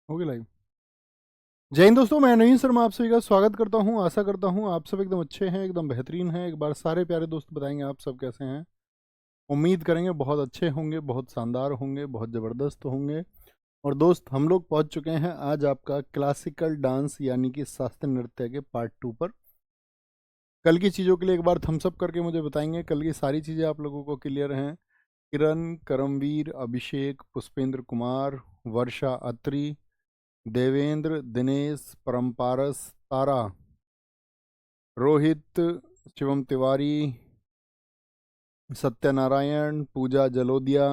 Okay live. जय हिंद दोस्तों, मैं नवीन शर्मा आप सभी का स्वागत करता हूं। आशा करता हूं आप सब एकदम अच्छे हैं, एकदम बेहतरीन हैं। एक बार सारे प्यारे दोस्त बताएंगे आप सब कैसे हैं। उम्मीद करेंगे बहुत अच्छे होंगे, बहुत शानदार होंगे, बहुत ज़बरदस्त होंगे। और दोस्त, हम लोग पहुंच चुके हैं आज आपका क्लासिकल डांस यानी कि शास्त्रीय नृत्य के पार्ट 2 पर। कल की चीज़ों के लिए एक बार थम्स अप करके मुझे बताएंगे कल की सारी चीज़ें आप लोगों को क्लियर हैं। किरण, करमवीर, अभिषेक, पुष्पेंद्र कुमार, वर्षा अत्री, देवेंद्र, दिनेश, परमपारस, तारा, रोहित, शिवम तिवारी, सत्यनारायण, पूजा जलोदिया,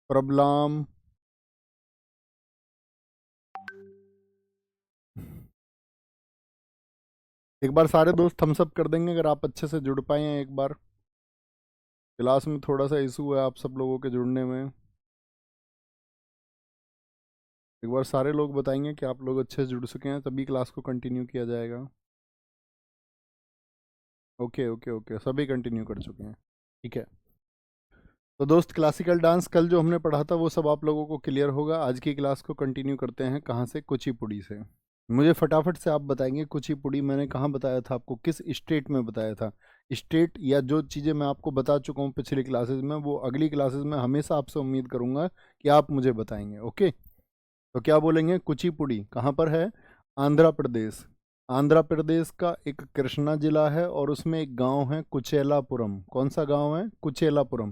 प्रबलाम। एक बार सारे दोस्त थम्स अप कर देंगे अगर आप अच्छे से जुड़ पाए हैं। एक बार क्लास में थोड़ा सा इशू है आप सब लोगों के जुड़ने में। एक बार सारे लोग बताएंगे कि आप लोग अच्छे से जुड़ सके हैं, तभी क्लास को कंटिन्यू किया जाएगा। ओके ओके ओके, सभी कंटिन्यू कर चुके हैं, ठीक है। तो दोस्त, क्लासिकल डांस कल जो हमने पढ़ा था वो सब आप लोगों को क्लियर होगा। आज की क्लास को कंटिन्यू करते हैं। कहाँ से? कुचिपुड़ी से। मुझे फटाफट से आप बताएंगे कुचिपुड़ी मैंने कहाँ बताया था आपको, किस स्टेट में बताया था। स्टेट या जो चीज़ें मैं आपको बता चुका हूँ पिछली क्लासेस में, वो अगली क्लासेस में हमेशा आपसे उम्मीद करूँगा कि आप मुझे बताएंगे। ओके, तो क्या बोलेंगे? कुचिपुड़ी कहाँ पर है? आंध्र प्रदेश। आंध्र प्रदेश का एक कृष्णा जिला है और उसमें एक गांव है कुचेलापुरम। कौन सा गांव है? कुचेलापुरम।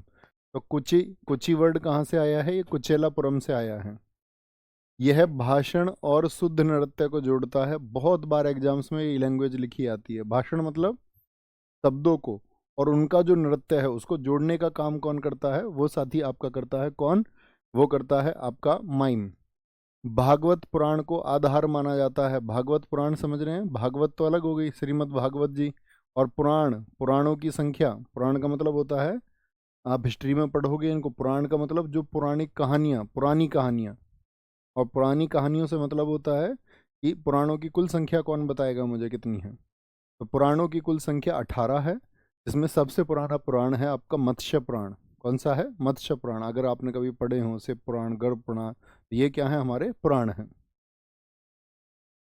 तो कुची वर्ड कहाँ से आया है? ये कुचेलापुरम से आया है। यह भाषण और शुद्ध नृत्य को जोड़ता है। बहुत बार एग्जाम्स में ये लैंग्वेज लिखी आती है। भाषण मतलब शब्दों को, और उनका जो नृत्य है उसको जोड़ने का काम कौन करता है? वो साथी आपका करता है। कौन? वो करता है आपका माइम। भागवत पुराण को आधार माना जाता है। भागवत पुराण समझ रहे हैं? भागवत तो अलग हो गई, श्रीमद् भागवत जी। और पुराण, पुराणों की संख्या। पुराण का मतलब होता है, आप हिस्ट्री में पढ़ोगे इनको, पुराण का मतलब जो पौराणिक कहानियाँ, पुरानी कहानियाँ। और पुरानी कहानियों से मतलब होता है कि पुराणों की कुल संख्या कौन बताएगा मुझे कितनी है। तो पुराणों की कुल संख्या 18 है, जिसमें सबसे पुराना पुराण है आपका मत्स्य पुराण। कौन सा है? मत्स्य पुराण। अगर आपने कभी पढ़े हों शिव पुराण, गर्भ पुराण, तो ये क्या है? हमारे पुराण हैं।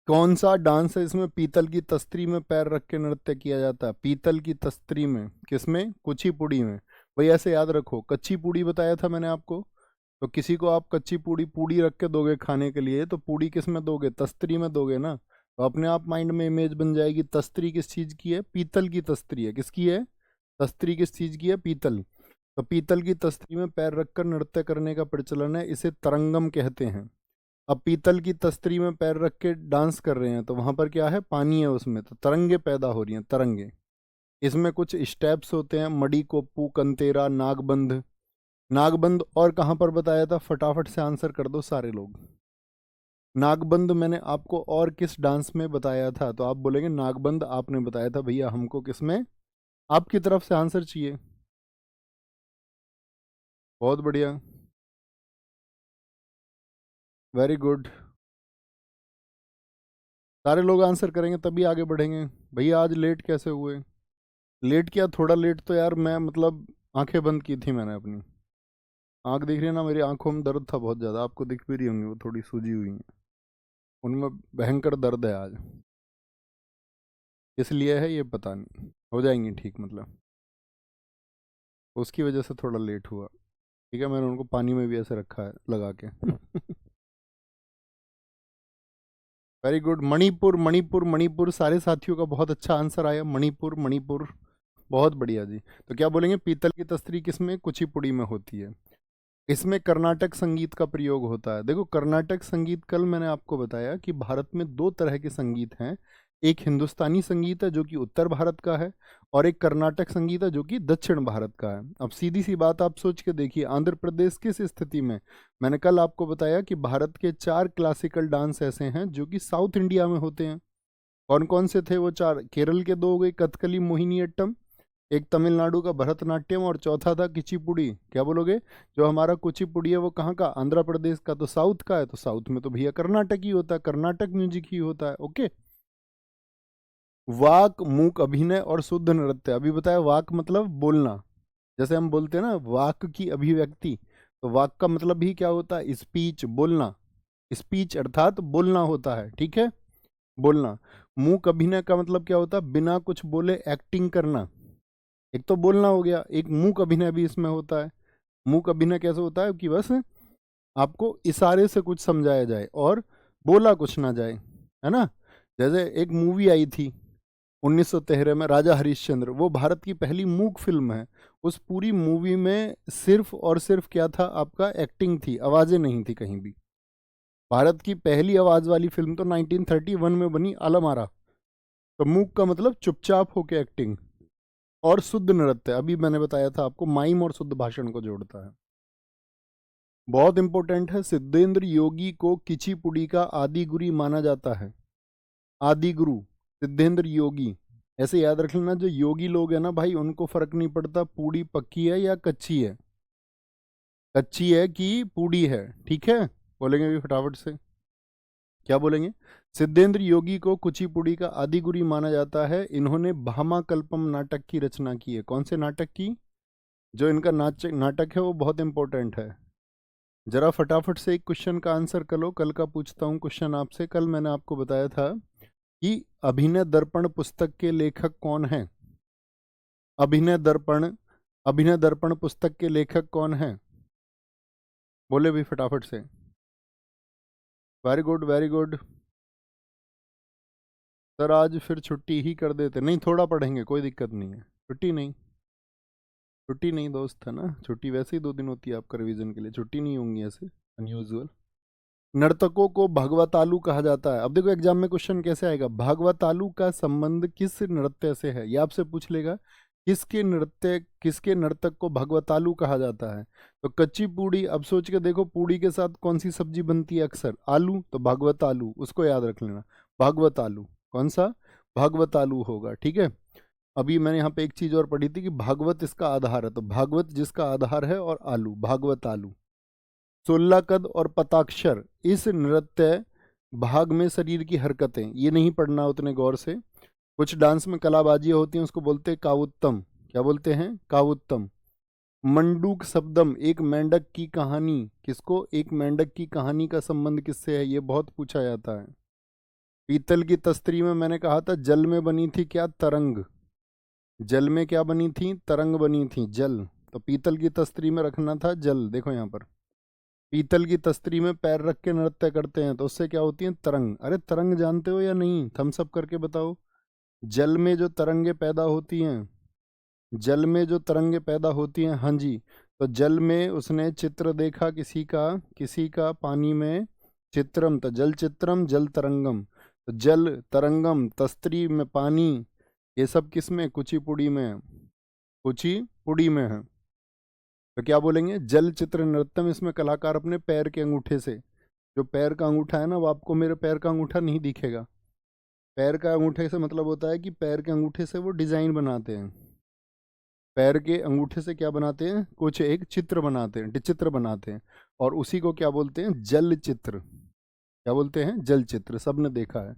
कौन सा डांस है इसमें पीतल की तस्तरी में पैर रख के नृत्य किया जाता है? पीतल की तस्तरी में, किसमें? कुचिपुड़ी में। भाई ऐसे याद रखो, कच्ची पूड़ी बताया था मैंने आपको। तो किसी को आप कच्ची पूड़ी पूड़ी रख के दोगे खाने के लिए, तो पूड़ी किस में दोगे? तस्तरी में दोगे ना। तो अपने आप माइंड में इमेज बन जाएगी। तस्तरी किस चीज की है? पीतल की तस्तरी है। किसकी है? तस्तरी किस चीज की है? पीतल। तो पीतल की तस्तरी में पैर रखकर नृत्य करने का प्रचलन है, इसे तरंगम कहते हैं। अब पीतल की तस्तरी में पैर रख के डांस कर रहे हैं तो वहां पर क्या है? पानी है उसमें, तो तरंगे पैदा हो रही हैं, तरंगे। इसमें कुछ स्टेप्स होते हैं, मड़ी कोप्पू, कंतेरा, नागबंध। नागबंध और कहाँ पर बताया था? फटाफट से आंसर कर दो सारे लोग। नागबंध मैंने आपको और किस डांस में बताया था? तो आप बोलेंगे नागबंध आपने बताया था भैया हमको किसमें। आपकी तरफ से आंसर चाहिए। बहुत बढ़िया, वेरी गुड। सारे लोग आंसर करेंगे तभी आगे बढ़ेंगे। भैया आज लेट कैसे हुए? लेट किया थोड़ा, लेट तो यार मैं मतलब आंखें बंद की थी मैंने अपनी। आंख दिख रही है ना मेरी? आंखों में दर्द था बहुत ज़्यादा, आपको दिख भी रही होंगी, वो थोड़ी सूजी हुई है। उनमें भयंकर दर्द है आज। इसलिए है ये पता नहीं, हो जाएंगी ठीक मतलब। उसकी वजह से थोड़ा लेट हुआ। ठीक है, मैंने उनको पानी में भी ऐसे रखा है लगा के। Very good. मणिपुर मणिपुर मणिपुर, सारे साथियों का बहुत अच्छा आंसर आया। मणिपुर मणिपुर, बहुत बढ़िया जी। तो क्या बोलेंगे? पीतल की तस्तरी किसमें? कुचिपुड़ी में होती है। इसमें कर्नाटक संगीत का प्रयोग होता है। देखो, कर्नाटक संगीत कल मैंने आपको बताया कि भारत में दो तरह के संगीत हैं। एक हिंदुस्तानी संगीत है जो कि उत्तर भारत का है, और एक कर्नाटक संगीत है जो कि दक्षिण भारत का है। अब सीधी सी बात आप सोच के देखिए, आंध्र प्रदेश किस स्थिति में? मैंने कल आपको बताया कि भारत के 4 क्लासिकल डांस ऐसे हैं जो कि साउथ इंडिया में होते हैं। कौन कौन से थे वो 4? केरल के 2 हो गए, कथकली, मोहिनीअट्टम। एक तमिलनाडु का भरतनाट्यम, और चौथा था कुचिपुड़ी। क्या बोलोगे? जो हमारा कुचिपुड़ी है वो कहाँ का? आंध्र प्रदेश का। तो साउथ का है, तो साउथ में तो भैया कर्नाटक ही होता है, कर्नाटक म्यूजिक ही होता है। ओके। वाक, मूक अभिनय और शुद्ध नृत्य। अभी बताया, वाक मतलब बोलना। जैसे हम बोलते हैं ना वाक की अभिव्यक्ति, तो वाक का मतलब ही क्या होता है? स्पीच, बोलना। स्पीच अर्थात बोलना होता है, ठीक है, बोलना। मूक अभिनय का मतलब क्या होता है? बिना कुछ बोले एक्टिंग करना। एक तो बोलना हो गया, एक मूक अभिनय भी इसमें होता है। मूक अभिनय कैसे होता है कि बस आपको इशारे से कुछ समझाया जाए और बोला कुछ ना जाए, है ना। जैसे एक मूवी आई थी 1913 में, राजा हरिश्चंद्र, वो भारत की पहली मूक फिल्म है। उस पूरी मूवी में सिर्फ और सिर्फ क्या था? आपका एक्टिंग थी, आवाजें नहीं थी कहीं भी। भारत की पहली आवाज वाली फिल्म तो 1931 में बनी, अलमारा। तो मूक का मतलब चुपचाप होके एक्टिंग। और शुद्ध नृत्य, अभी मैंने बताया था आपको, माइम और शुद्ध भाषण को जोड़ता है। बहुत इंपॉर्टेंट है, सिद्धेंद्र योगी को किचिपुड़ी का आदि गुरु माना जाता है। आदि गुरु सिद्धेंद्र योगी, ऐसे याद रख लेना। जो योगी लोग हैं ना भाई, उनको फर्क नहीं पड़ता पूड़ी पक्की है या कच्ची है, कच्ची है कि पूड़ी है, ठीक है। बोलेंगे भी फटाफट से, क्या बोलेंगे? सिद्धेंद्र योगी को कुचिपुड़ी का आदि गुरु माना जाता है। इन्होंने भामाकल्पम नाटक की रचना की है। कौन से नाटक की? जो इनका नाटक है वो बहुत इंपॉर्टेंट है। जरा फटाफट से एक क्वेश्चन का आंसर कर लो। कल का पूछता हूँ क्वेश्चन आपसे। कल मैंने आपको बताया था कि अभिनय दर्पण पुस्तक के लेखक कौन हैं? अभिनय दर्पण पुस्तक के लेखक कौन हैं? बोले भी फटाफट से। Very good, very good. Sir आज फिर छुट्टी ही कर देते। नहीं, थोड़ा पढ़ेंगे, कोई दिक्कत नहीं है। छुट्टी नहीं, छुट्टी नहीं दोस्त, है ना। छुट्टी वैसे ही 2 दिन होती है आपका रिवीजन के लिए, छुट्टी नहीं होंगी ऐसे अनयूजुअल। नर्तकों को भगवतालु कहा जाता है। अब देखो एग्जाम में क्वेश्चन कैसे आएगा, भगवतालु का संबंध किस नृत्य से है, ये आपसे पूछ लेगा। किसके नर्तक को भगवतालु कहा जाता है? तो कच्ची पूड़ी, अब सोच के देखो, पूड़ी के साथ कौन सी सब्जी बनती है अक्सर? आलू, तो भागवत आलू, उसको याद रख लेना। भागवत आलू, कौन सा? भागवत आलू होगा, ठीक है। अभी मैंने यहाँ पे एक चीज और पढ़ी थी कि भागवत इसका आधार है, तो भागवत जिसका आधार है और आलू, भागवत आलू। 16 कद और पताक्षर, इस नृत्य भाग में शरीर की हरकतें, ये नहीं पढ़ना उतने गौर से। कुछ डांस में कलाबाजियां होती हैं, उसको बोलते हैं कावुत्तम। क्या बोलते हैं? कावुत्तम। मंडूक शब्दम, एक मेंढक की कहानी, किसको? एक मेंढक की कहानी का संबंध किससे है? ये बहुत पूछा जाता है। पीतल की तस्तरी में मैंने कहा था जल में बनी थी क्या? तरंग। जल में क्या बनी थी? तरंग बनी थी, जल। तो पीतल की तस्तरी में रखना था जल। देखो यहाँ पर, पीतल की तस्तरी में पैर रख के नृत्य करते हैं, तो उससे क्या होती है? तरंग। अरे तरंग जानते हो या नहीं? थम्स अप करके बताओ। जल में जो तरंगे पैदा होती हैं, जल में जो तरंगे पैदा होती हैं, हाँ जी। तो जल में उसने चित्र देखा किसी का पानी में, चित्रम, तो जल चित्रम जल तरंगम। तो जल तरंगम, तस्त्री में पानी, ये सब किस में? कुचिपुड़ी में है, कुचिपुड़ी में है। तो क्या बोलेंगे? जल चित्र नृत्यम। इसमें कलाकार अपने पैर के अंगूठे से, जो पैर का अंगूठा है ना, वो आपको मेरे पैर का अंगूठा नहीं दिखेगा। पैर का अंगूठे से मतलब होता है कि पैर के अंगूठे से वो डिजाइन बनाते हैं। पैर के अंगूठे से क्या बनाते हैं? कुछ एक चित्र बनाते हैं, चित्र बनाते हैं। और उसी को क्या बोलते हैं? जल चित्र। क्या बोलते हैं? जल चित्र। सबने देखा है,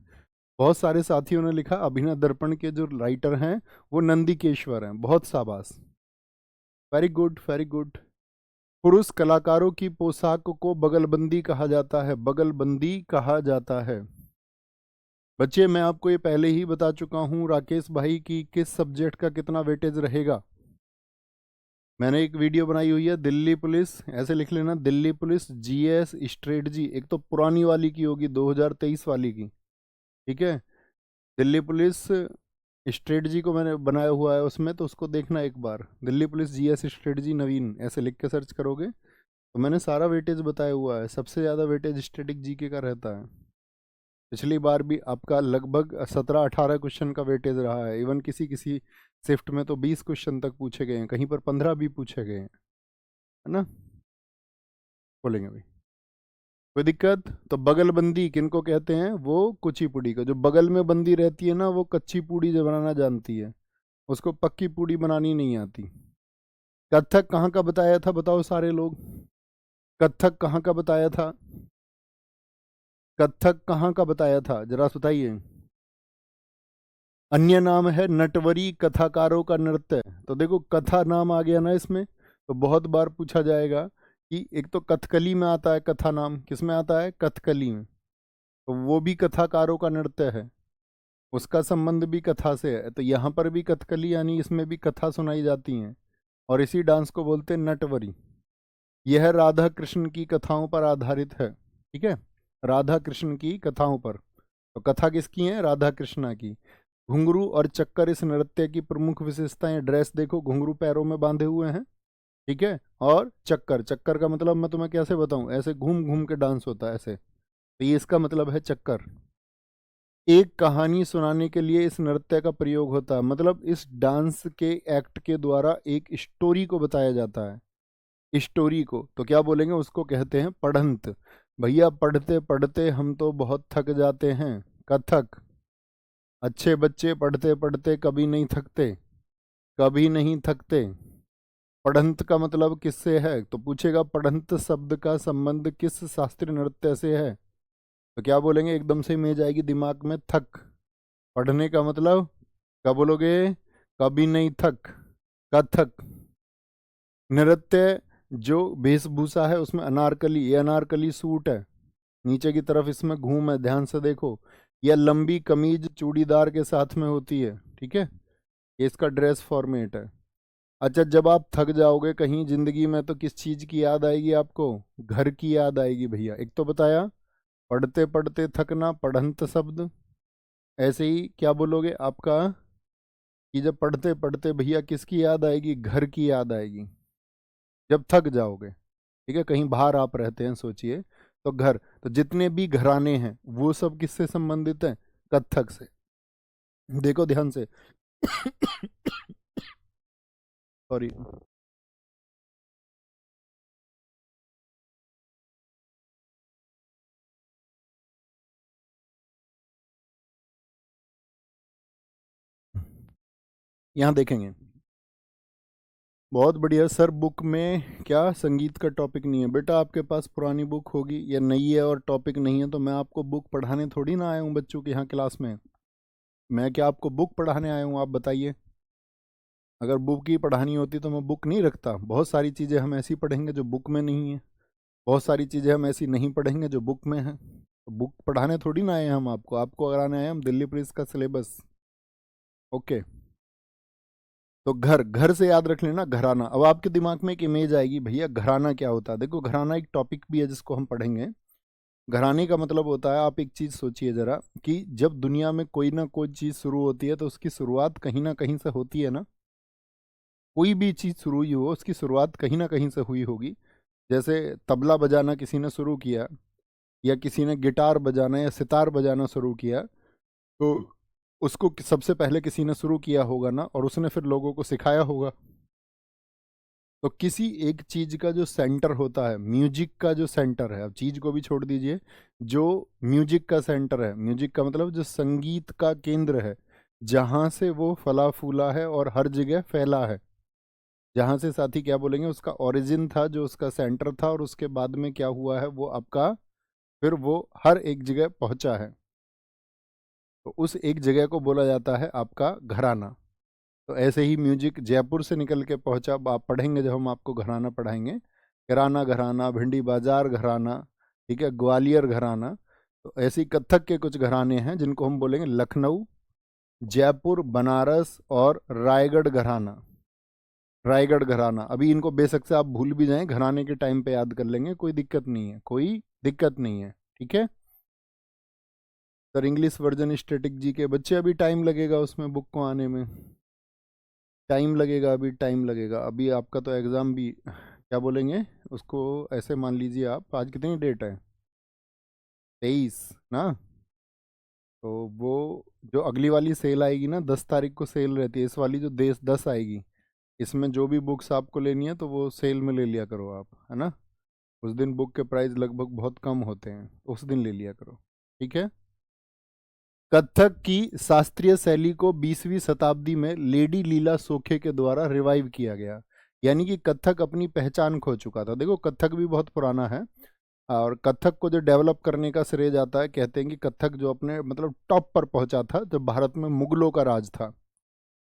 बहुत सारे साथियों ने लिखा। अभिनय दर्पण के जो राइटर हैं वो नंदिकेश्वर हैं। बहुत शाबाश, वेरी गुड, वेरी गुड। पुरुष कलाकारों की पोशाक को बगलबंदी कहा जाता है, बगलबंदी कहा जाता है। बच्चे मैं आपको ये पहले ही बता चुका हूं राकेश भाई की किस सब्जेक्ट का कितना वेटेज रहेगा। मैंने एक वीडियो बनाई हुई है, दिल्ली पुलिस, ऐसे लिख लेना, दिल्ली पुलिस जीएस स्ट्रेटजी। एक तो पुरानी वाली की होगी, 2023 वाली की, ठीक है। दिल्ली पुलिस स्ट्रेटजी को मैंने बनाया हुआ है उसमें, तो उसको देखना एक बार। दिल्ली पुलिस जीएस स्ट्रेटजी नवीन, ऐसे लिख के सर्च करोगे तो मैंने सारा वेटेज बताया हुआ है। सबसे ज़्यादा वेटेज स्टैटिक जीके का रहता है। पिछली बार भी आपका लगभग 17-18 क्वेश्चन का वेटेज रहा है। इवन किसी किसी शिफ्ट में तो 20 क्वेश्चन तक पूछे गए हैं, कहीं पर 15 भी पूछे गए हैं, है ना। बोलेंगे भाई, कोई दिक्कत? तो बगलबंदी किनको कहते हैं? वो कुचिपुड़ी को, जो बगल में बंदी रहती है ना, वो कच्ची पूड़ी जो बनाना जानती है, उसको पक्की पूड़ी बनानी नहीं आती। कथक कहाँ का बताया था? बताओ सारे लोग, कथक कहाँ का बताया था? कथक कहाँ का बताया था, जरा बताइए। अन्य नाम है नटवरी, कथाकारों का नृत्य। तो देखो कथा नाम आ गया ना इसमें, तो बहुत बार पूछा जाएगा कि एक तो कथकली में आता है कथा नाम, किस में आता है? कथकली में। तो वो भी कथाकारों का नृत्य है, उसका संबंध भी कथा से है। तो यहाँ पर भी कथकली यानी इसमें भी कथा सुनाई जाती हैं, और इसी डांस को बोलते हैं नटवरी। यह राधा कृष्ण की कथाओं पर आधारित है, ठीक है, राधा कृष्ण की कथाओं पर। तो कथा किसकी है? राधा कृष्णा की। घुंघरू और चक्कर इस नृत्य की प्रमुख विशेषताएं। ड्रेस देखो, घुंघरू पैरों में बांधे हुए हैं, ठीक है, और चक्कर, चक्कर का मतलब मैं तुम्हें कैसे बताऊं, ऐसे घूम घूम के डांस होता है ऐसे, तो ये इसका मतलब है चक्कर। एक कहानी सुनाने के लिए इस नृत्य का प्रयोग होता है, मतलब इस डांस के एक्ट के द्वारा एक स्टोरी को बताया जाता है। स्टोरी को तो क्या बोलेंगे, उसको कहते हैं पढ़ंत। भैया पढ़ते पढ़ते हम तो बहुत थक जाते हैं, कथक। अच्छे बच्चे पढ़ते पढ़ते कभी नहीं थकते, कभी नहीं थकते। पढ़ंत का मतलब किससे है, तो पूछेगा पढ़ंत शब्द का संबंध किस शास्त्रीय नृत्य से है, तो क्या बोलेंगे, एकदम से इमेज आएगी दिमाग में, थक। पढ़ने का मतलब क्या बोलोगे, कभी नहीं थक, कथक। नृत्य जो वेशभूषा है उसमें अनारकली, ये अनारकली सूट है, नीचे की तरफ इसमें घूम है, ध्यान से देखो। यह लंबी कमीज चूड़ीदार के साथ में होती है, ठीक है, ये इसका ड्रेस फॉर्मेट है। अच्छा, जब आप थक जाओगे कहीं जिंदगी में तो किस चीज की याद आएगी आपको? घर की याद आएगी भैया। एक तो बताया पढ़ते पढ़ते थकना, पढ़ंत शब्द। ऐसे ही क्या बोलोगे आपका, कि जब पढ़ते पढ़ते भैया किसकी याद आएगी? घर की याद आएगी, जब थक जाओगे, ठीक है, कहीं बाहर आप रहते हैं सोचिए, तो घर, तो जितने भी घराने हैं वो सब किससे संबंधित हैं? कथक से। देखो ध्यान से। सॉरी। यहाँ देखेंगे, बहुत बढ़िया सर। बुक में क्या संगीत का टॉपिक नहीं है बेटा? आपके पास पुरानी बुक होगी या नई है और टॉपिक नहीं है, तो मैं आपको बुक पढ़ाने थोड़ी ना आया हूँ बच्चों के यहाँ क्लास में। मैं क्या आपको बुक पढ़ाने आया हूँ, आप बताइए? अगर बुक ही पढ़ानी होती तो मैं बुक नहीं रखता। बहुत सारी चीज़ें हम ऐसी पढ़ेंगे जो बुक में नहीं है, बहुत सारी चीज़ें हम ऐसी नहीं पढ़ेंगे जो बुक में है। तो बुक पढ़ाने थोड़ी ना आए हैं हम आपको, आपको अगर आने आए हम दिल्ली पुलिस का सिलेबस। ओके। तो घर, घर से याद रख लेना घराना। अब आपके दिमाग में एक इमेज आएगी, भैया घराना क्या होता है? देखो घराना एक टॉपिक भी है जिसको हम पढ़ेंगे। घराने का मतलब होता है, आप एक चीज सोचिए जरा, कि जब दुनिया में कोई ना कोई चीज शुरू होती है तो उसकी शुरुआत कहीं ना कहीं से होती है ना। कोई भी चीज शुरू हुई हो उसकी शुरुआत कहीं ना कहीं से हुई होगी। जैसे तबला बजाना किसी ने शुरू किया, या किसी ने गिटार बजाना या सितार बजाना शुरू किया, तो उसको सबसे पहले किसी ने शुरू किया होगा ना, और उसने फिर लोगों को सिखाया होगा। तो किसी एक चीज का जो सेंटर होता है, म्यूजिक का जो सेंटर है, अब चीज को भी छोड़ दीजिए, जो म्यूजिक का सेंटर है, म्यूजिक का मतलब जो संगीत का केंद्र है, जहां से वो फला फूला है और हर जगह फैला है, जहां से साथी क्या बोलेंगे, उसका ओरिजिन था, जो उसका सेंटर था, और उसके बाद में क्या हुआ है, वो आपका फिर वो हर एक जगह पहुंचा है, तो उस एक जगह को बोला जाता है आपका घराना। तो ऐसे ही म्यूजिक जयपुर से निकल के पहुंचा, अब आप पढ़ेंगे जब हम आपको घराना पढ़ाएंगे, किराना घराना, भिंडी बाजार घराना, ठीक है, ग्वालियर घराना। तो ऐसे ही कथक के कुछ घराने हैं जिनको हम बोलेंगे लखनऊ, जयपुर, बनारस और रायगढ़ घराना। रायगढ़ घराना, अभी इनको बेशक से आप भूल भी जाएं, घराने के टाइम पे याद कर लेंगे, कोई दिक्कत नहीं है, कोई दिक्कत नहीं है, ठीक है। Sir English version static G के बच्चे, अभी टाइम लगेगा उसमें बुक को आने में, टाइम लगेगा, अभी टाइम लगेगा। अभी आपका तो एग्ज़ाम भी, क्या बोलेंगे उसको, ऐसे मान लीजिए आप, आज कितनी डेट है? 23 ना। तो वो जो अगली वाली सेल आएगी ना, 10 तारीख को सेल रहती है, इस वाली जो 10 आएगी, इसमें जो भी बुक्स आपको लेनी है तो वो सेल में ले लिया करो आप, है ना। उस दिन बुक के प्राइस लगभग बहुत कम होते हैं, उस दिन ले लिया करो, ठीक है। कथक की शास्त्रीय शैली को 20वीं शताब्दी में लेडी लीला सोखे के द्वारा रिवाइव किया गया। यानी कि कथक अपनी पहचान खो चुका था। देखो कथक भी बहुत पुराना है, और कथक को जो डेवलप करने का श्रेय जाता है, कहते हैं कि कथक जो अपने मतलब टॉप पर पहुंचा था जब भारत में मुगलों का राज था।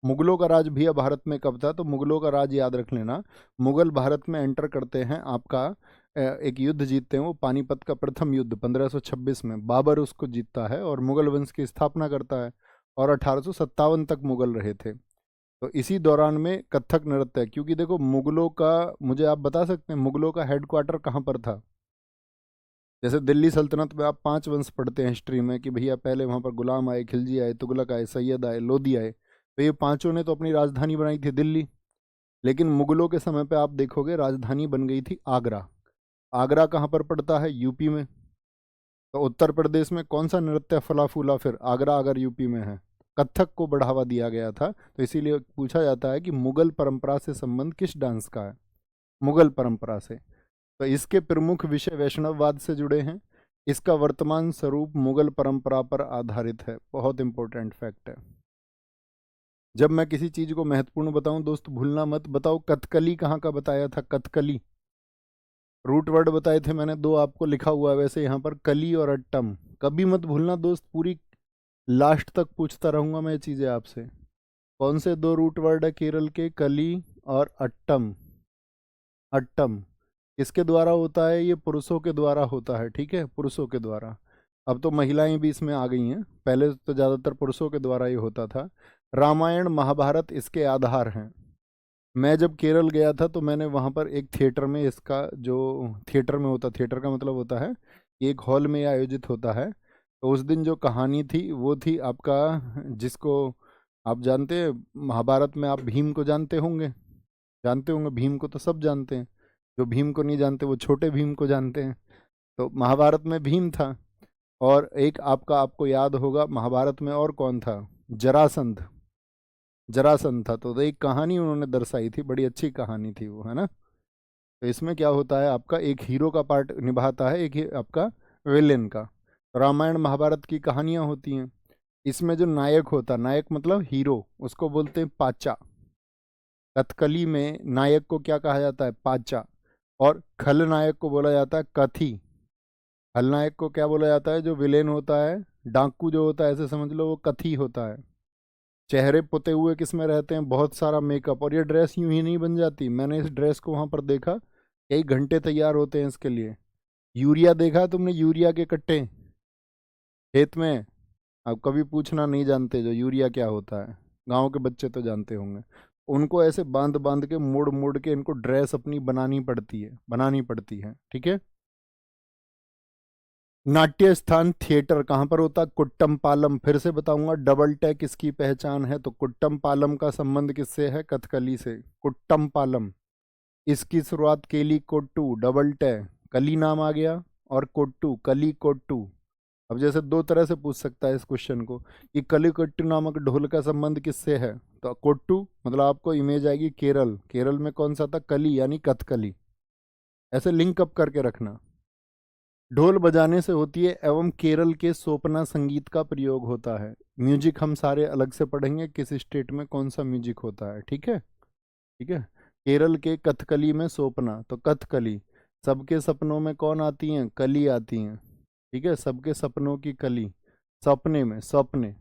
मुगलों का राज भैया भारत में कब था? तो मुगलों का राज याद रख लेना, मुगल भारत में एंटर करते हैं आपका एक युद्ध जीतते हैं, वो पानीपत का प्रथम युद्ध 1526 में बाबर उसको जीतता है और मुगल वंश की स्थापना करता है, और 1857 तक मुगल रहे थे। तो इसी दौरान में कथक नृत्य है, क्योंकि देखो मुगलों का, मुझे आप बता सकते हैं मुगलों का हेडक्वार्टर कहाँ पर था? जैसे दिल्ली सल्तनत में आप 5 वंश पढ़ते हैं हिस्ट्री में कि भैया पहले वहाँ पर गुलाम आए, खिलजी आए, तुगलक आए, सैयद आए, लोधी आए, तो ये पांचों ने तो अपनी राजधानी बनाई थी दिल्ली। लेकिन मुगलों के समय पे आप देखोगे राजधानी बन गई थी आगरा। आगरा कहाँ पर पड़ता है? यूपी में। तो उत्तर प्रदेश में कौन सा नृत्य फला फूला फिर? आगरा अगर यूपी में है। कथक को बढ़ावा दिया गया था, तो इसीलिए पूछा जाता है कि मुगल परंपरा से संबंध किस डांस का है? मुगल परंपरा से। तो इसके प्रमुख विषय वैष्णववाद से जुड़े हैं। इसका वर्तमान स्वरूप मुगल परंपरा पर आधारित है। बहुत इंपॉर्टेंट फैक्ट है। जब मैं किसी चीज को महत्वपूर्ण बताऊं दोस्त, भूलना मत। बताओ कथकली कहाँ का बताया था? कथकली रूट वर्ड बताए थे मैंने, दो आपको लिखा हुआ है वैसे यहाँ पर, कली और अट्टम। कभी मत भूलना दोस्त, पूरी लास्ट तक पूछता रहूंगा मैं ये चीजें आपसे। कौन से दो रूट वर्ड है केरल के? कली और अट्टम। अट्टम किसके द्वारा होता है? ये पुरुषों के द्वारा होता है, ठीक है, पुरुषों के द्वारा। अब तो महिलाएं भी इसमें आ गई हैं, पहले तो ज़्यादातर पुरुषों के द्वारा ये होता था। रामायण महाभारत इसके आधार हैं। मैं जब केरल गया था तो मैंने वहाँ पर एक थिएटर में इसका, जो थिएटर में होता, थिएटर का मतलब होता है एक हॉल में आयोजित होता है, तो उस दिन जो कहानी थी वो थी आपका, जिसको आप जानते हैं महाभारत में, आप भीम को जानते होंगे, जानते होंगे भीम को तो सब जानते हैं, जो भीम को नहीं जानते वो छोटे भीम को जानते हैं। तो महाभारत में भीम था, और एक आपका, आपको याद होगा महाभारत में और कौन था? जरासंध। जरासंध था। तो एक कहानी उन्होंने दर्शाई थी, बड़ी अच्छी कहानी थी वो, है ना। तो इसमें क्या होता है, आपका एक हीरो का पार्ट निभाता है, एक ही आपका विलेन का। रामायण महाभारत की कहानियां होती हैं, इसमें जो नायक होता, नायक मतलब हीरो, उसको बोलते हैं पाचा। कथकली में नायक को क्या कहा जाता है? पाचा। और खलनायक को बोला जाता है कथी। खलनायक को क्या बोला जाता है? जो विलेन होता है, डाकू जो होता है, ऐसे समझ लो वो कथी होता है। चेहरे पुते हुए किस में रहते हैं? बहुत सारा मेकअप, और ये ड्रेस यूं ही नहीं बन जाती। मैंने इस ड्रेस को वहां पर देखा, कई घंटे तैयार होते हैं इसके लिए। यूरिया देखा है तुमने? यूरिया के कट्टे खेत में। अब कभी पूछना नहीं जानते जो यूरिया क्या होता है, गांव के बच्चे तो जानते होंगे। उनको ऐसे बांध बांध के, मोड़ मोड़ के इनको ड्रेस अपनी बनानी पड़ती है, बनानी पड़ती है, ठीक है। नाट्य स्थान थिएटर कहाँ पर होता? कुट्टम पालम। फिर से बताऊंगा, डबल टैक इसकी पहचान है। तो कुट्टम पालम का संबंध किससे है? कथकली से। कुट्टम पालम, इसकी शुरुआत केली कोट्टू, डबल टै, कली नाम आ गया, और कोट्टू, कली कोट्टू। अब जैसे दो तरह से पूछ सकता है इस क्वेश्चन को कि कली कोट्टू नामक ढोल का संबंध किससे है? तो कोट्टू मतलब आपको इमेज आएगी केरल, केरल में कौन सा था? कली यानी कथकली। ऐसे लिंक अप करके रखना। ढोल बजाने से होती है, एवं केरल के सोपना संगीत का प्रयोग होता है। म्यूजिक हम सारे अलग से पढ़ेंगे, किस स्टेट में कौन सा म्यूजिक होता है, ठीक है, ठीक है। केरल के कथकली में सोपना, तो कथकली। सबके सपनों में कौन आती हैं? कली आती हैं, ठीक है, सबके सपनों की कली। सपने में, सपने,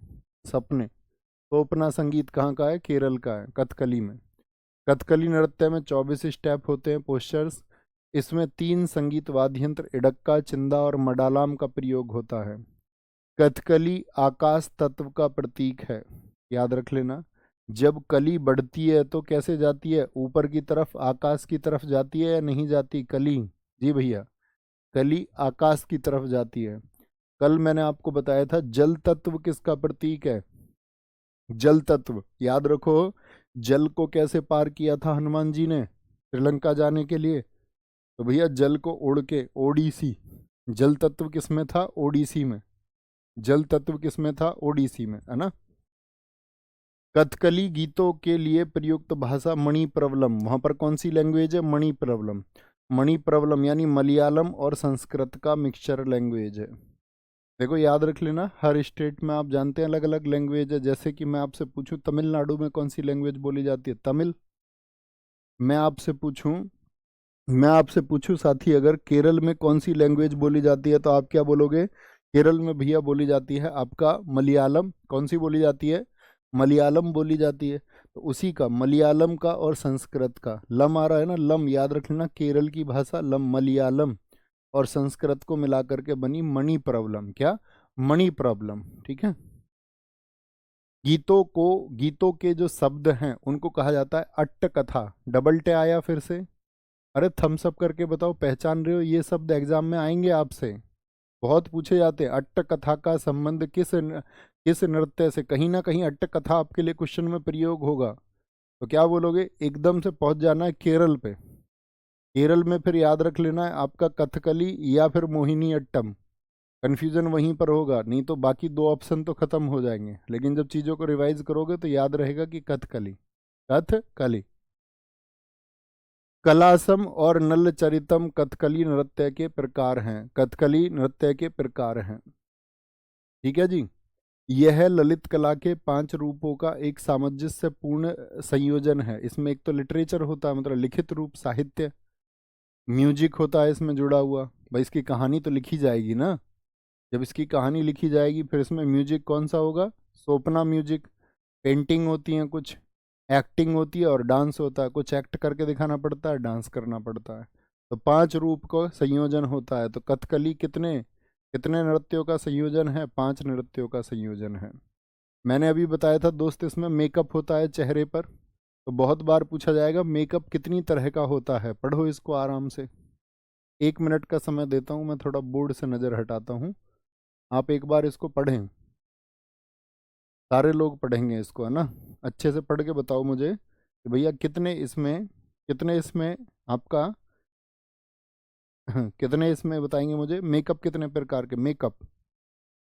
सपने। सोपना संगीत कहाँ का है? केरल का है, कथकली में। कथकली नृत्य में 24 स्टेप होते हैं, पोस्चर्स। इसमें 3 संगीत वाद्य यंत्र, इडक्का, चिंदा और मडालाम का प्रयोग होता है। कथकली आकाश तत्व का प्रतीक है, याद रख लेना। जब कली बढ़ती है तो कैसे जाती है? ऊपर की तरफ, आकाश की तरफ जाती है या नहीं जाती कली? जी भैया, कली आकाश की तरफ जाती है। कल मैंने आपको बताया था जल तत्व किसका प्रतीक है? जल तत्व, याद रखो। जल को कैसे पार किया था हनुमान जी ने श्रीलंका जाने के लिए? तो भैया जल को उड़ के, ओडिसी। जल तत्व किस में था? ओडिसी में। जल तत्व किस में था? ओडिसी में, है ना। कथकली गीतों के लिए प्रयुक्त भाषा मणिप्रवलम। वहां पर कौन सी लैंग्वेज है? मणिप्रवलम। मणिप्रवलम यानी मलयालम और संस्कृत का मिक्सचर लैंग्वेज है। देखो याद रख लेना, हर स्टेट में आप जानते हैं अलग अलग लैंग्वेज है। जैसे कि मैं आपसे पूछूं तमिलनाडु में कौन सी लैंग्वेज बोली जाती है? तमिल। मैं आपसे पूछूं मैं आपसे पूछूं साथी, अगर केरल में कौन सी लैंग्वेज बोली जाती है, तो आप क्या बोलोगे? केरल में भैया बोली जाती है आपका मलयालम। कौन सी बोली जाती है? मलयालम बोली जाती है, तो उसी का मलयालम का और संस्कृत का लम आ रहा है ना, लम याद रख लेना, केरल की भाषा लम मलयालम और संस्कृत को मिला करके बनी मणि प्रॉब्लम। क्या? मणि प्रॉब्लम। ठीक है। गीतों के जो शब्द हैं उनको कहा जाता है अट्ट कथा। डबल टे आया फिर से। अरे थम्स अप करके बताओ, पहचान रहे हो? ये शब्द एग्जाम में आएंगे आपसे, बहुत पूछे जाते हैं। अट्ट कथा का संबंध किस नृत्य से? कहीं ना कहीं अट्ट कथा आपके लिए क्वेश्चन में प्रयोग होगा, तो क्या बोलोगे? एकदम से पहुंच जाना है केरल पे। केरल में फिर याद रख लेना है आपका कथकली या फिर मोहिनी अट्टम। कन्फ्यूजन वहीं पर होगा, नहीं तो बाकी दो ऑप्शन तो खत्म हो जाएंगे, लेकिन जब चीज़ों को रिवाइज करोगे तो याद रहेगा कि कथकली। कथकली। कलासम और नलचरितम कथकली नृत्य के प्रकार हैं। कथकली नृत्य के प्रकार हैं। ठीक है जी। यह ललित कला के 5 रूपों का एक सामंजस्यपूर्ण संयोजन है। इसमें एक तो लिटरेचर होता है, मतलब लिखित रूप साहित्य, म्यूजिक होता है इसमें जुड़ा हुआ। भाई इसकी कहानी तो लिखी जाएगी ना, जब इसकी कहानी लिखी जाएगी फिर इसमें म्यूजिक कौन सा होगा? सोपना म्यूजिक। पेंटिंग होती है कुछ, एक्टिंग होती है और डांस होता है। कुछ एक्ट करके दिखाना पड़ता है, डांस करना पड़ता है। तो 5 रूप का संयोजन होता है। तो कथकली कितने कितने नृत्यों का संयोजन है? 5 नृत्यों का संयोजन है। मैंने अभी बताया था दोस्त, इसमें मेकअप होता है चेहरे पर। तो बहुत बार पूछा जाएगा मेकअप कितनी तरह का होता है। पढ़ो इसको आराम से। 1 मिनट का समय देता हूँ मैं, थोड़ा बोर्ड से नज़र हटाता हूँ। आप एक बार इसको पढ़ें, सारे लोग पढ़ेंगे इसको, है ना? अच्छे से पढ़ के बताओ मुझे कि भैया कितने इसमें आपका कितने इसमें बताएंगे मुझे, मेकअप कितने प्रकार के मेकअप।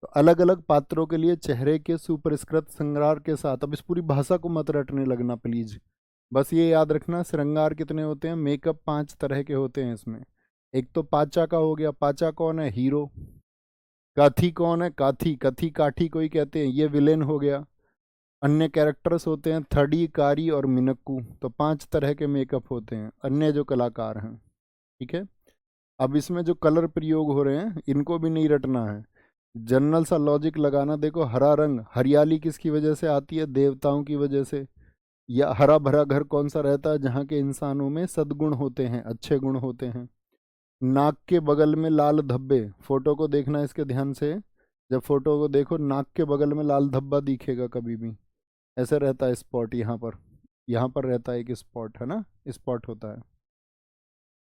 तो अलग अलग पात्रों के लिए चेहरे के सुपरिष्कृत श्रृंगार के साथ, अब इस पूरी भाषा को मत रटने लगना प्लीज, बस ये याद रखना श्रृंगार कितने होते हैं। मेकअप 5 तरह के होते हैं इसमें। एक तो पाचा का हो गया। पाचा कौन है? हीरो। काथी कौन है? काथी, कथी काठी कोई कहते हैं, ये विलेन हो गया। अन्य कैरेक्टर्स होते हैं थड़ी, कारी और मिनक्कू। तो 5 तरह के मेकअप होते हैं अन्य जो कलाकार हैं। ठीक है। अब इसमें जो कलर प्रयोग हो रहे हैं इनको भी नहीं रटना है, जनरल सा लॉजिक लगाना। देखो हरा रंग, हरियाली किसकी वजह से आती है? देवताओं की वजह से। या हरा भरा घर कौन सा रहता है? जहाँ के इंसानों में सद्गुण होते हैं, अच्छे गुण होते हैं। नाक के बगल में लाल धब्बे, फोटो को देखना इसके ध्यान से। जब फोटो को देखो नाक के बगल में लाल धब्बा दिखेगा कभी भी, ऐसे रहता है स्पॉट। यहाँ पर रहता है एक स्पॉट, है ना? स्पॉट होता है।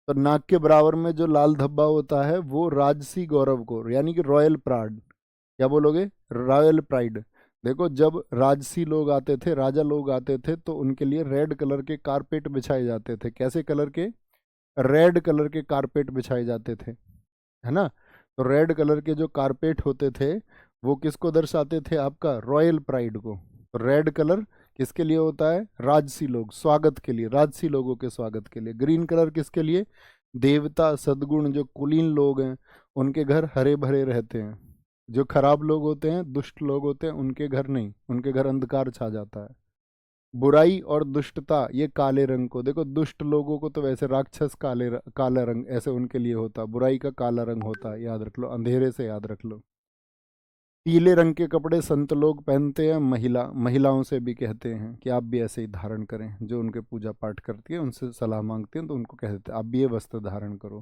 तो नाक के बराबर में जो लाल धब्बा होता है वो राजसी गौरव को, यानी कि रॉयल प्राइड। क्या बोलोगे? Royal pride. देखो जब राजसी लोग आते थे, राजा लोग आते थे, तो उनके लिए रेड कलर के कारपेट बिछाए जाते थे। कैसे कलर के? रेड कलर के कारपेट बिछाए जाते थे, है ना? तो रेड कलर के जो कारपेट होते थे वो किसको दर्शाते थे? आपका रॉयल प्राइड को। तो रेड कलर किसके लिए होता है? राजसी लोग, स्वागत के लिए, राजसी लोगों के स्वागत के लिए। ग्रीन कलर किसके लिए? देवता, सद्गुण, जो कुलीन लोग हैं उनके घर हरे भरे रहते हैं। जो खराब लोग होते हैं, दुष्ट लोग होते हैं, उनके घर नहीं, उनके घर अंधकार छा जाता है। बुराई और दुष्टता ये काले रंग को। देखो दुष्ट लोगों को तो वैसे राक्षस काला रंग ऐसे उनके लिए होता, बुराई का काला रंग होता है, याद रख लो, अंधेरे से याद रख लो। पीले रंग के कपड़े संत लोग पहनते हैं, महिलाओं से भी कहते हैं कि आप भी ऐसे ही धारण करें। जो उनके पूजा पाठ करती है उनसे सलाह मांगते हैं तो उनको कह देते हैं आप भी ये वस्त्र धारण करो।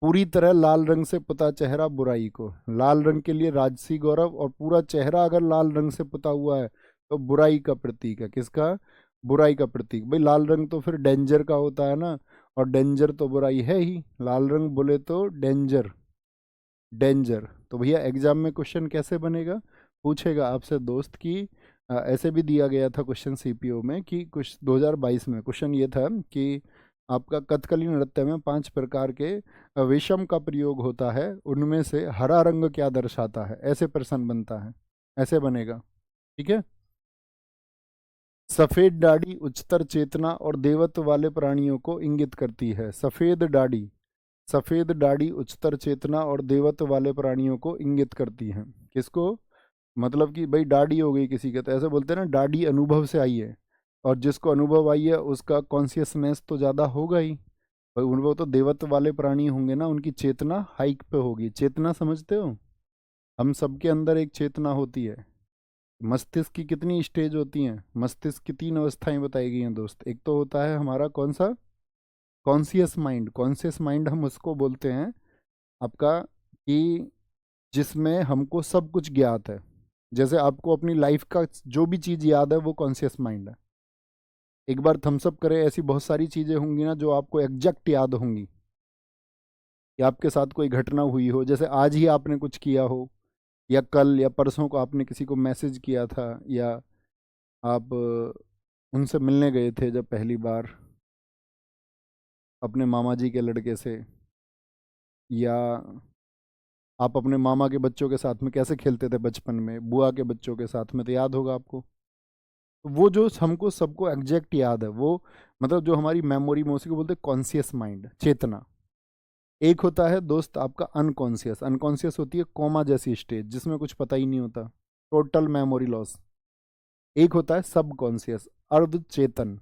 पूरी तरह लाल रंग से पुता चेहरा बुराई को। लाल रंग के लिए राजसी गौरव, और पूरा चेहरा अगर लाल रंग से पुता हुआ है तो बुराई का प्रतीक है। किसका? बुराई का प्रतीक। भाई लाल रंग तो फिर डेंजर का होता है ना, और डेंजर तो बुराई है ही। लाल रंग बोले तो डेंजर, डेंजर। तो भैया एग्जाम में क्वेश्चन कैसे बनेगा? पूछेगा आपसे दोस्त कि ऐसे भी दिया गया था क्वेश्चन सीपीओ में कि कुछ 2022 में क्वेश्चन ये था कि आपका कथकली नृत्य में 5 प्रकार के विषम का प्रयोग होता है, उनमें से हरा रंग क्या दर्शाता है? ऐसे प्रश्न बनता है, ऐसे बनेगा। ठीक है। सफेद दाढ़ी उच्चतर चेतना और देवत्व वाले प्राणियों को इंगित करती है। सफेद दाढ़ी उच्चतर चेतना और देवत्व वाले प्राणियों को इंगित करती है। किसको? मतलब कि भाई दाढ़ी हो गई किसी के, तो ऐसे बोलते हैं ना दाढ़ी अनुभव से आई है, और जिसको अनुभव आई है उसका कॉन्शियसनेस तो ज़्यादा होगा ही। भाई वो तो देवत्व वाले प्राणी होंगे ना, उनकी चेतना हाइक पे होगी। चेतना समझते हो? हम सबके अंदर एक चेतना होती है, मस्तिष्क की कितनी स्टेज होती हैं? मस्तिष्क की 3 अवस्थाएं बताई गई हैं दोस्त। एक तो होता है हमारा कौन सा? Conscious mind. कॉन्शियस माइंड हम उसको बोलते हैं आपका कि जिसमें हमको सब कुछ ज्ञात है। जैसे आपको अपनी लाइफ का जो भी चीज़ याद है वो कॉन्शियस माइंड है। एक बार थम्सअप करें, ऐसी बहुत सारी चीज़ें होंगी ना जो आपको एग्जैक्ट याद होंगी, या आपके साथ कोई घटना हुई हो, जैसे आज ही आपने कुछ किया हो, या कल या परसों को आपने किसी को मैसेज किया था, या आप उनसे मिलने गए थे जब पहली बार अपने मामा जी के लड़के से, या आप अपने मामा के बच्चों के साथ में कैसे खेलते थे बचपन में, बुआ के बच्चों के साथ में, तो याद होगा आपको। तो वो जो हमको सबको एग्जैक्ट याद है वो, मतलब जो हमारी मेमोरी में, उसी को बोलते हैं कॉन्शियस माइंड, चेतना। एक होता है दोस्त आपका अनकॉन्शियस। अनकॉन्शियस होती है कोमा जैसी स्टेज जिसमें कुछ पता ही नहीं होता, टोटल मेमोरी लॉस। एक होता है सब कॉन्शियस, अर्ध चेतन।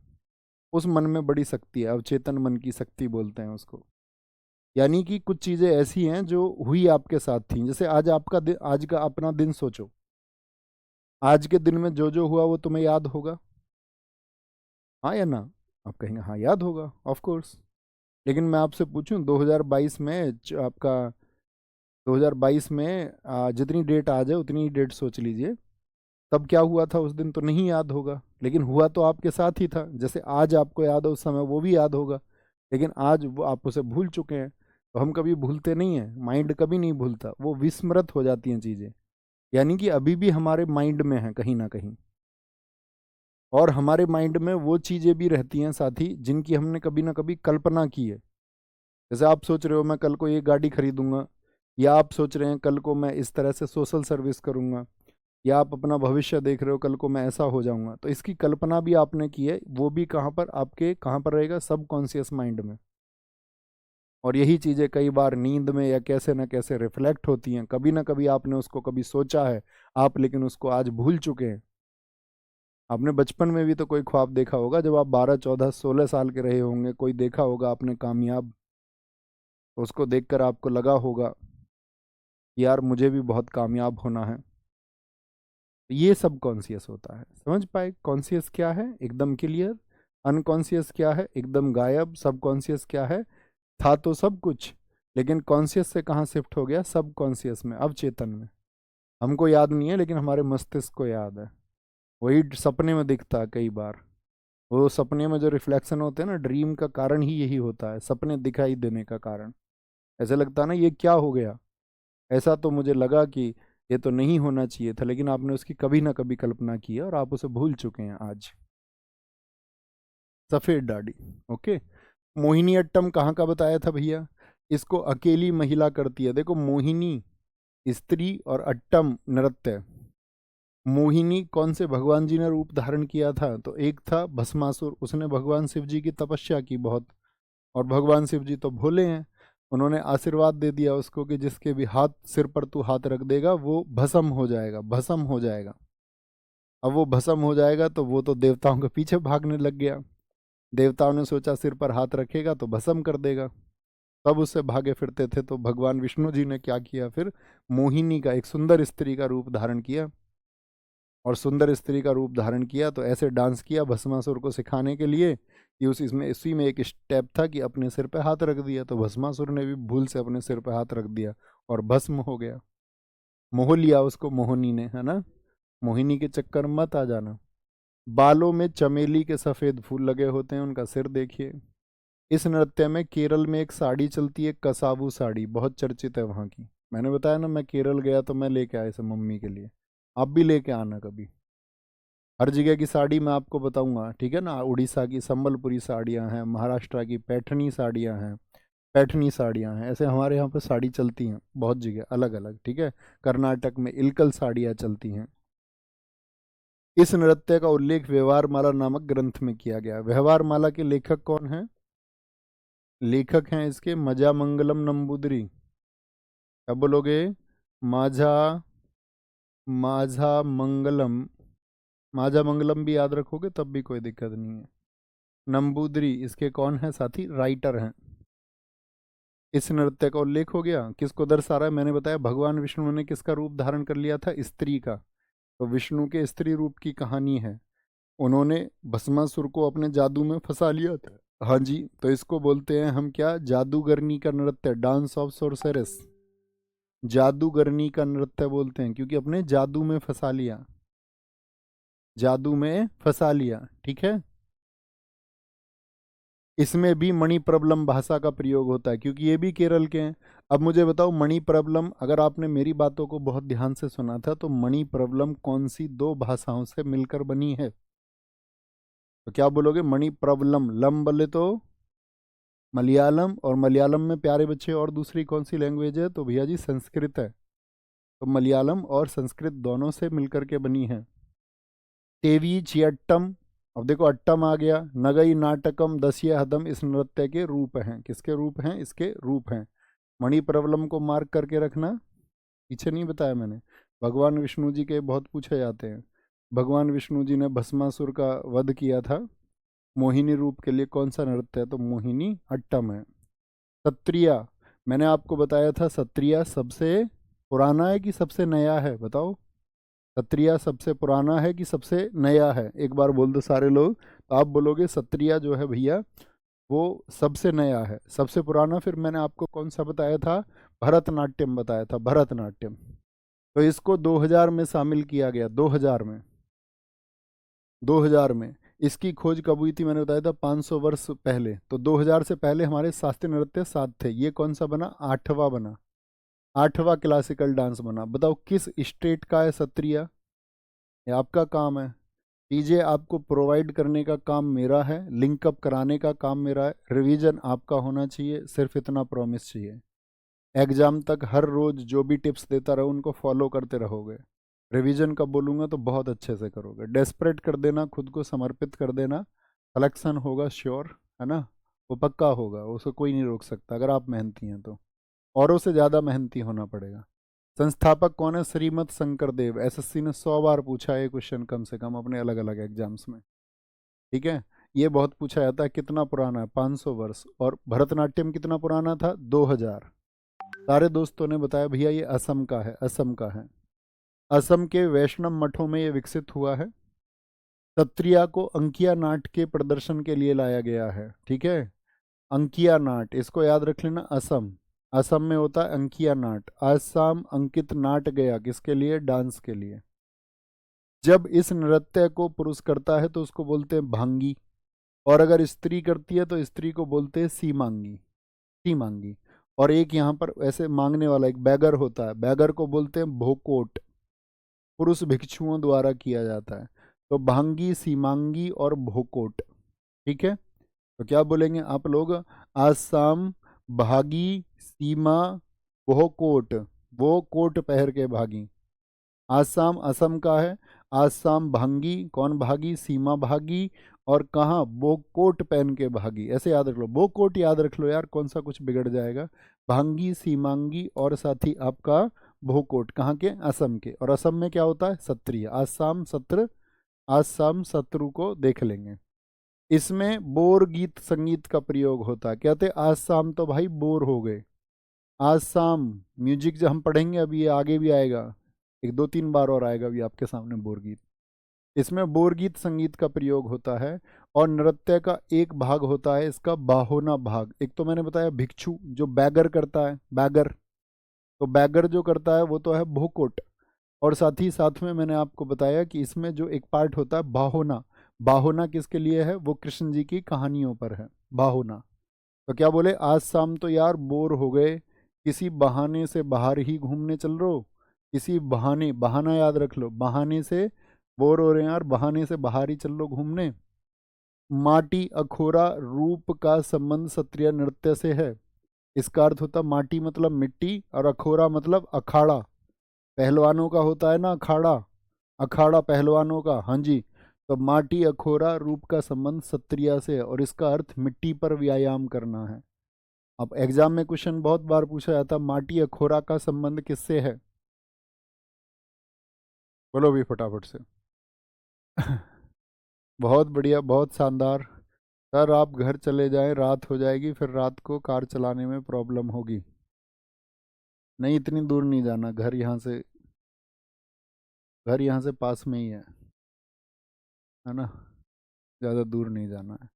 उस मन में बड़ी शक्ति है, अवचेतन मन की शक्ति बोलते हैं उसको। यानी कि कुछ चीज़ें ऐसी हैं जो हुई आपके साथ थी। जैसे आज आपका दिन, आज का अपना दिन सोचो, आज के दिन में जो जो हुआ वो तुम्हें याद होगा, हाँ या ना? आप कहेंगे हाँ याद होगा, ऑफ कोर्स। लेकिन मैं आपसे पूछूं 2022 में आपका 2022 में जितनी डेट आ जाए उतनी ही डेट सोच लीजिए, तब क्या हुआ था उस दिन तो नहीं याद होगा, लेकिन हुआ तो आपके साथ ही था। जैसे आज आपको याद है उस समय वो भी याद होगा, लेकिन आज वो आप उसे भूल चुके हैं। तो हम कभी भूलते नहीं हैं, माइंड कभी नहीं भूलता, वो विस्मृत हो जाती हैं चीज़ें। यानी कि अभी भी हमारे माइंड में है कहीं ना कहीं। और हमारे माइंड में वो चीज़ें भी रहती हैं साथ ही जिनकी हमने कभी ना कभी कल्पना की है। जैसे आप सोच रहे हो मैं कल को ये गाड़ी खरीदूंगा, या आप सोच रहे हैं कल को मैं इस तरह से सोशल सर्विस करूंगा, या आप अपना भविष्य देख रहे हो कल को मैं ऐसा हो जाऊंगा, तो इसकी कल्पना भी आपने की है, वो भी कहाँ पर, आपके कहाँ पर रहेगा? सब कॉन्शियस माइंड में। और यही चीज़ें कई बार नींद में या कैसे न कैसे रिफ्लेक्ट होती हैं। कभी ना कभी आपने उसको कभी सोचा है आप, लेकिन उसको आज भूल चुके हैं। आपने बचपन में भी तो कोई ख्वाब देखा होगा, जब आप 12 14 16 साल के रहे होंगे, कोई देखा होगा आपने कामयाब, तो उसको देखकर आपको लगा होगा कि यार मुझे भी बहुत कामयाब होना है। ये सब कॉन्शियस होता है। समझ पाए कॉन्शियस क्या है? एकदम क्लियर। अनकॉन्शियस क्या है? एकदम गायब। सब कॉन्शियस क्या है? था तो सब कुछ, लेकिन कॉन्शियस से कहाँ शिफ्ट हो गया? सब कॉन्शियस में, अब चेतन में। हमको याद नहीं है लेकिन हमारे मस्तिष्क को याद है। वही सपने में दिखता है कई बार। वो सपने में जो रिफ्लेक्शन होते हैं ना, ड्रीम का कारण ही यही होता है, सपने दिखाई देने का कारण। ऐसे लगता है ना ये क्या हो गया, ऐसा तो मुझे लगा कि ये तो नहीं होना चाहिए था, लेकिन आपने उसकी कभी ना कभी कल्पना की है और आप उसे भूल चुके हैं आज। सफेद दाढ़ी, ओके। मोहिनी अट्टम कहाँ का बताया था भैया? इसको अकेली महिला करती है। देखो, मोहिनी स्त्री और अट्टम नृत्य। मोहिनी कौन से भगवान जी ने रूप धारण किया था? तो एक था भस्मासुर, उसने भगवान शिव जी की तपस्या की बहुत, और भगवान शिव जी तो भोले हैं, उन्होंने आशीर्वाद दे दिया उसको कि जिसके भी हाथ, सिर पर तू हाथ रख देगा वो भस्म हो जाएगा, भस्म हो जाएगा। अब वो भस्म हो जाएगा तो वो तो देवताओं के पीछे भागने लग गया। देवताओं ने सोचा सिर पर हाथ रखेगा तो भस्म कर देगा, तब उससे भागे फिरते थे। तो भगवान विष्णु जी ने क्या किया फिर? मोहिनी का, एक सुंदर स्त्री का रूप धारण किया, और सुंदर स्त्री का रूप धारण किया तो ऐसे डांस किया भस्मासुर को सिखाने के लिए कि उस इसमें इसी में एक स्टेप था कि अपने सिर पे हाथ रख दिया, तो भस्मासुर ने भी भूल से अपने सिर पे हाथ रख दिया और भस्म हो गया। मोह लिया उसको मोहिनी ने, है ना? मोहिनी के चक्कर में मत आ जाना। बालों में चमेली के सफेद फूल लगे होते हैं, उनका सिर देखिए। इस नृत्य में केरल में एक साड़ी चलती है, कसाबू साड़ी, बहुत चर्चित है वहाँ की। मैंने बताया ना मैं केरल गया तो मैं लेके आया इसे मम्मी के लिए, आप भी लेके आना कभी। हर जगह की साड़ी मैं आपको बताऊंगा, ठीक है ना? उड़ीसा की संबलपुरी साड़ियाँ हैं, महाराष्ट्र की पैठनी साड़ियाँ हैं, पैठनी साड़ियाँ हैं, ऐसे हमारे यहाँ पे साड़ी चलती हैं बहुत जगह अलग अलग, ठीक है? कर्नाटक में इलकल साड़ियाँ चलती हैं। इस नृत्य का उल्लेख व्यवहार माला नामक ग्रंथ में किया गया। व्यवहार माला के लेखक कौन हैं? लेखक हैं इसके मजा मंगलम नंबूदरी। क्या बोलोगे? माझा, माझा मंगलम। माझा मंगलम भी याद रखोगे तब भी कोई दिक्कत नहीं है। नंबूदरी इसके कौन है साथी? राइटर हैं। इस नृत्य का उल्लेख हो गया, किसको दर्शा रहा है? मैंने बताया भगवान विष्णु ने किसका रूप धारण कर लिया था? स्त्री का। तो विष्णु के स्त्री रूप की कहानी है। उन्होंने भस्मासुर को अपने जादू में फंसा लिया था। हाँ जी, तो इसको बोलते हैं हम क्या, जादूगरनी का नृत्य, डांस ऑफ सोरसरस। जादूगरनी का नृत्य बोलते हैं क्योंकि अपने जादू में फंसा लिया, जादू में फंसा लिया। ठीक है। इसमें भी मणिप्रबलम भाषा का प्रयोग होता है क्योंकि ये भी केरल के हैं। अब मुझे बताओ, मणिप्रबलम, अगर आपने मेरी बातों को बहुत ध्यान से सुना था, तो मणिप्रबलम कौन सी दो भाषाओं से मिलकर बनी है? तो क्या बोलोगे? मणिप्रबलम, लम बोले तो मलयालम, और मलयालम में प्यारे बच्चे और दूसरी कौन सी लैंग्वेज है? तो भैया जी संस्कृत है। तो मलयालम और संस्कृत दोनों से मिलकर के बनी है। तेवी चियट्टम, अब देखो अट्टम आ गया। नगई नाटकम दस्य हदम, इस नृत्य के रूप हैं। किसके रूप हैं? इसके रूप हैं। मणिप्रबलम को मार्क करके रखना, पीछे नहीं बताया मैंने। भगवान विष्णु जी के बहुत पूछे जाते हैं। भगवान विष्णु जी ने भस्मासुर का वध किया था। मोहिनी रूप के लिए कौन सा नृत्य है? तो मोहिनी अट्टम है। सत्रिया, मैंने आपको बताया था सत्रिया सबसे पुराना है कि सबसे नया है? बताओ, सत्रिया सबसे पुराना है कि सबसे नया है? एक बार बोल दो सारे लोग, तो आप बोलोगे सत्रिया जो है भैया वो सबसे नया है। सबसे पुराना फिर मैंने आपको कौन सा बताया था? भरतनाट्यम बताया था, भरतनाट्यम। तो इसको 2000 में शामिल किया गया, 2000 में। 2000 में इसकी खोज कब हुई थी? मैंने बताया था 500 वर्ष पहले। तो 2000 से पहले हमारे शास्त्रीय नृत्य 7 थे, ये कौन सा बना? 8वां बना। 8वां क्लासिकल डांस बना। बताओ किस स्टेट का है सत्रिया? ये आपका काम है। चीज़ें आपको प्रोवाइड करने का काम मेरा है, लिंकअप कराने का काम मेरा है, रिवीजन आपका होना चाहिए, सिर्फ इतना प्रॉमिस चाहिए। एग्जाम तक हर रोज जो भी टिप्स देता रहो उनको फॉलो करते रहोगे। रिवीजन कब बोलूँगा तो बहुत अच्छे से करोगे। डेस्परेट कर देना, खुद को समर्पित कर देना, सिलेक्शन होगा श्योर, है ना? वो पक्का होगा, उसको कोई नहीं रोक सकता अगर आप मेहनती हैं तो। औरों से ज़्यादा मेहनती होना पड़ेगा। संस्थापक कौन है? श्रीमद शंकरदेव। एसएससी ने 100 बार पूछा है क्वेश्चन कम से कम अपने अलग अलग एग्जाम्स में। ठीक है। ये बहुत पूछा जाता है कितना पुराना है? 500 वर्ष। और भरतनाट्यम कितना पुराना था? 2000। सारे दोस्तों ने बताया भैया ये असम का है, असम का है। असम के वैष्णव मठों में ये विकसित हुआ है। सत्रिया को अंकिया नाट के प्रदर्शन के लिए लाया गया है। ठीक है। अंकिया नाट, इसको याद रख लेना। असम, असम में होता है अंकिया नाट। असम अंकित नाट गया किसके लिए? डांस के लिए। जब इस नृत्य को पुरुष करता है तो उसको बोलते हैं भांगी, और अगर स्त्री करती है तो स्त्री को बोलते हैं सीमांगी, सीमांगी। और एक यहाँ पर ऐसे मांगने वाला एक बैगर होता है, बैगर को बोलते हैं भोकोट। पुरुष भिक्षुओं द्वारा किया जाता है। तो भांगी, सीमांगी और भोकोट। ठीक है। तो क्या बोलेंगे आप लोग? आसाम भागी, सीमा, वो कोट, वो कोट पहन के भागी। आसाम असम का है। आसाम भांगी, कौन भागी? सीमा भागी। और कहाँ? वो कोट पहन के भागी। ऐसे याद रख लो, वो कोट याद रख लो यार, कौन सा कुछ बिगड़ जाएगा। भांगी, सीमांगी और साथ ही आपका भोकोट, कहाँ के? असम के। और असम में क्या होता है? सत्रिय। आसाम सत्र, आसाम शत्रु को देख लेंगे। इसमें बोर गीत संगीत का प्रयोग होता है। कहते आज शाम तो भाई बोर हो गए। आज शाम म्यूजिक जो हम पढ़ेंगे अभी, ये आगे भी आएगा, एक दो तीन बार और आएगा अभी आपके सामने बोर गीत। इसमें बोर गीत संगीत का प्रयोग होता है। और नृत्य का एक भाग होता है इसका बाहोना भाग। एक तो मैंने बताया भिक्षु जो बैगर करता है, बैगर। तो बैगर जो करता है वो तो है भोकोट। और साथ ही साथ में मैंने आपको बताया कि इसमें जो एक पार्ट होता है बाहोना, बाहोना किसके लिए है? वो कृष्ण जी की कहानियों पर है, बाहोना। तो क्या बोले? आज शाम तो यार बोर हो गए, किसी बहाने से बाहर ही घूमने चल रहो। किसी बहाने, बहाना याद रख लो, बहाने से बोर हो रहे हैं यार, बहाने से बाहर ही चल लो घूमने। माटी अखोरा रूप का संबंध क्षत्रिय नृत्य से है। इसका अर्थ होता माटी मतलब मिट्टी, और अखोरा मतलब अखाड़ा। पहलवानों का होता है ना अखाड़ा, अखाड़ा पहलवानों का। हाँ जी। तो माटी अखोरा रूप का संबंध क्षत्रिय से है, और इसका अर्थ मिट्टी पर व्यायाम करना है। अब एग्जाम में क्वेश्चन बहुत बार पूछा जाता, माटी अखोरा का संबंध किससे है? बोलो भी फटाफट से। बहुत बढ़िया, बहुत शानदार। सर आप घर चले जाएं, रात हो जाएगी, फिर रात को कार चलाने में प्रॉब्लम होगी। नहीं, इतनी दूर नहीं जाना, घर यहाँ से घर यहाँ से पास में ही है ना, ज़्यादा दूर नहीं जाना है।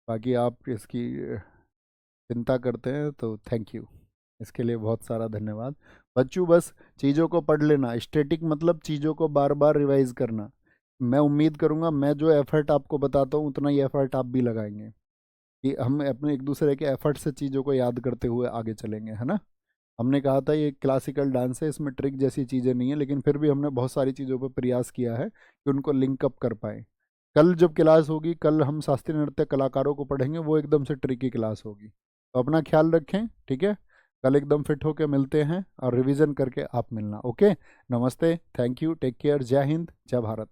बाकी आप इसकी चिंता करते हैं तो थैंक यू, इसके लिए बहुत सारा धन्यवाद। बच्चों बस चीज़ों को पढ़ लेना, स्टैटिक मतलब चीज़ों को बार बार रिवाइज करना। मैं उम्मीद करूँगा मैं जो एफर्ट आपको बताता हूँ उतना ही एफर्ट आप भी लगाएंगे, कि हम अपने एक दूसरे के एफर्ट से चीज़ों को याद करते हुए आगे चलेंगे, है ना। हमने कहा था ये क्लासिकल डांस है, इसमें ट्रिक जैसी चीज़ें नहीं है, लेकिन फिर भी हमने बहुत सारी चीज़ों पर प्रयास किया है कि उनको लिंक अप कर पाएँ। कल जब क्लास होगी, कल हम शास्त्रीय नृत्य कलाकारों को पढ़ेंगे, वो एकदम से ट्रिकी क्लास होगी। तो अपना ख्याल रखें, ठीक है। कल एकदम फिट होके मिलते हैं और रिवीजन करके आप मिलना, ओके। नमस्ते, थैंक यू, टेक केयर, जय हिंद, जय भारत।